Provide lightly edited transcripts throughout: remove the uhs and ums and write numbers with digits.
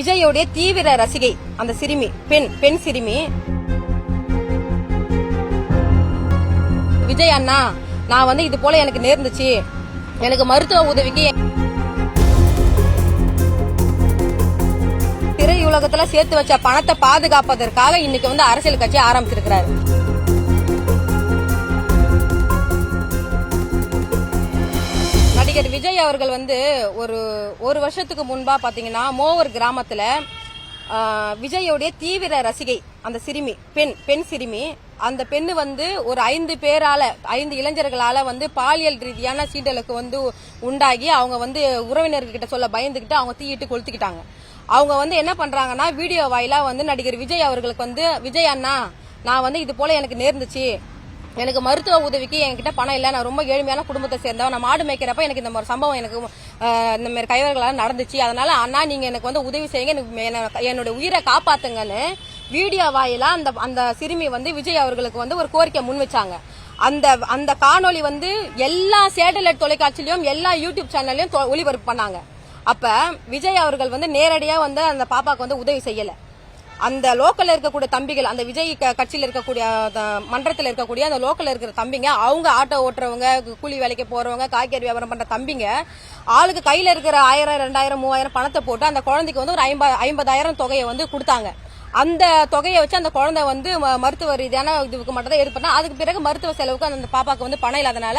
விஜயோடைய தீவிர ரசிகை அந்த சிறுமி, பெண் சிறுமி. விஜய் அண்ணா, நான் இது போல எனக்கு நேர்ந்துச்சு, எனக்கு மருத்துவ உதவிக்கு திரையுலகத்துல சேர்த்து வச்ச பணத்தை பாதுகாப்பதற்காக இன்னைக்கு அரசியல் கட்சி ஆரம்பிச்சிருக்கிறாரு. நடிகர் விஜய் அவர்கள் ஒரு வருஷத்துக்கு முன்பா பாத்தீங்கன்னா மோவர் கிராமத்துல விஜயோடைய தீவிர ரசிகை அந்த சிறுமி, பெண் சிறுமி. அந்த பெண்ணு ஒரு 5 இளைஞர்களால பாலியல் ரீதியான சீண்டலுக்கு உண்டாகி அவங்க உறவினர்கிட்ட சொல்ல பயந்துகிட்டு அவங்க தீயிட்டு கொளுத்திக்கிட்டாங்க. அவங்க என்ன பண்றாங்கன்னா வீடியோ வாயிலா நடிகர் விஜய் அவர்களுக்கு விஜய் அண்ணா, நான் இது போல எனக்கு நேர்ந்துச்சு, எனக்கு மருத்துவ உதவிக்கு என்கிட்ட பணம் இல்ல, நான் ரொம்ப ஏழ்மையான குடும்பத்தை சேர்ந்தவன், நான் மாடு மேய்க்கிறப்ப எனக்கு இந்த மாதிரி சம்பவம் எனக்கு இந்த மாதிரி கைவர்களால நடந்துச்சு, அதனால அண்ணா நீங்க எனக்கு உதவி செய்யுங்க, என்னோட உயிரை காப்பாத்துங்கன்னு வீடியோ வாயிலா அந்த சிறுமி விஜய் அவர்களுக்கு ஒரு கோரிக்கை முன் வச்சாங்க. அந்த காணொலி எல்லா சேட்டலைட் தொலைக்காட்சியிலும் எல்லா யூடியூப் சேனல்லையும் ஒளிபரப்பு பண்ணாங்க. அப்ப விஜய் அவர்கள் நேரடியா அந்த பாப்பாக்கு உதவி செய்யல. அந்த லோக்கல்ல இருக்கக்கூடிய தம்பிகள், அந்த விஜய் கட்சியில இருக்கக்கூடிய மன்றத்தில் இருக்கக்கூடிய அந்த லோக்கல்ல இருக்கிற தம்பிங்க, அவங்க ஆட்டோ ஓட்டுறவங்க, கூலி வேலைக்கு போறவங்க, காய்கறி வியாபாரம் பண்ற தம்பிங்க, ஆளுக்கு கையில இருக்கிற 1000, 2000, 3000 பணத்தை போட்டு அந்த குழந்தைக்கு ஒரு 50,000 தொகையை கொடுத்தாங்க. அந்த தொகையை வச்சு அந்த குழந்தை மருத்துவ ரீதியான இதுக்கு மட்டும் தான் ஏற்பட்டா. அதுக்கு பிறகு மருத்துவ செலவுக்கு அந்த பாப்பாக்கு பணம் இல்லாதனால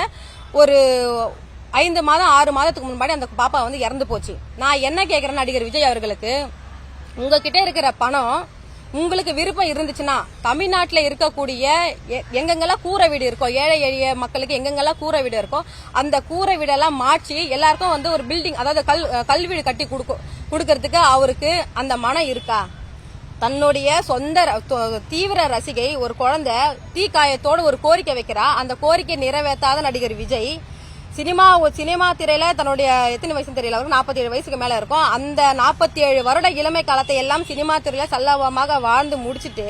ஒரு 5 மாதம் 6 மாதத்துக்கு முன்னாடி அந்த பாப்பா இறந்து போச்சு. நான் என்ன கேக்குறேன் நடிகர் விஜய் அவர்களுக்கு, உங்ககிட்ட இருக்கிற பணம் உங்களுக்கு விருப்பம் இருந்துச்சுன்னா தமிழ்நாட்டில் இருக்கக்கூடிய எங்கெங்கெல்லாம் கூரை வீடு இருக்கோ, ஏழை எளிய மக்களுக்கு எங்கெங்கெல்லாம் கூரை வீடு இருக்கோ அந்த கூரை வீடெல்லாம் மாற்றி எல்லாருக்கும் ஒரு பில்டிங், அதாவது கல்வீடு கட்டி கொடுக்கறதுக்கு அவருக்கு அந்த மனம் இருக்கா? தன்னுடைய சொந்த தீவிர ரசிகை ஒரு குழந்தை தீக்காயத்தோடு ஒரு கோரிக்கை வைக்கிறா. அந்த கோரிக்கை நிறைவேற்றாத நடிகர் விஜய் சினிமா திரையில தன்னுடைய எத்தனை வயசு தெரியல, அவருக்கு 47 வயசுக்கு மேல இருக்கும். அந்த 47 வருட இளமை காலத்தை எல்லாம் சினிமா துறையில சல்லவமாக வாழ்ந்து முடிச்சிட்டு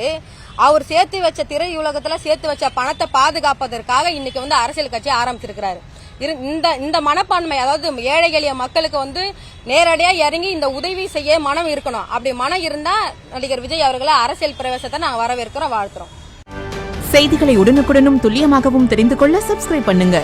அவர் சேர்த்து வச்ச திரையுலகத்துல சேர்த்து வச்ச பணத்தை பாதுகாப்பதற்காக இன்னைக்கு அரசியல் கட்சி ஆரம்பிச்சிருக்கிறாரு. இந்த மனப்பான்மை, அதாவது ஏழை எளிய மக்களுக்கு நேரடியா இறங்கி இந்த உதவி செய்ய மனம் இருக்கணும். அப்படி மனம் இருந்தா நடிகர் விஜய் அவர்களை அரசியல் பிரவேசத்தை நாங்க வரவேற்கிறோம், வாழ்த்துறோம். செய்திகளை உடனுக்குடனும் துல்லியமாகவும் தெரிந்து கொள்ள சப்ஸ்கிரைப் பண்ணுங்க.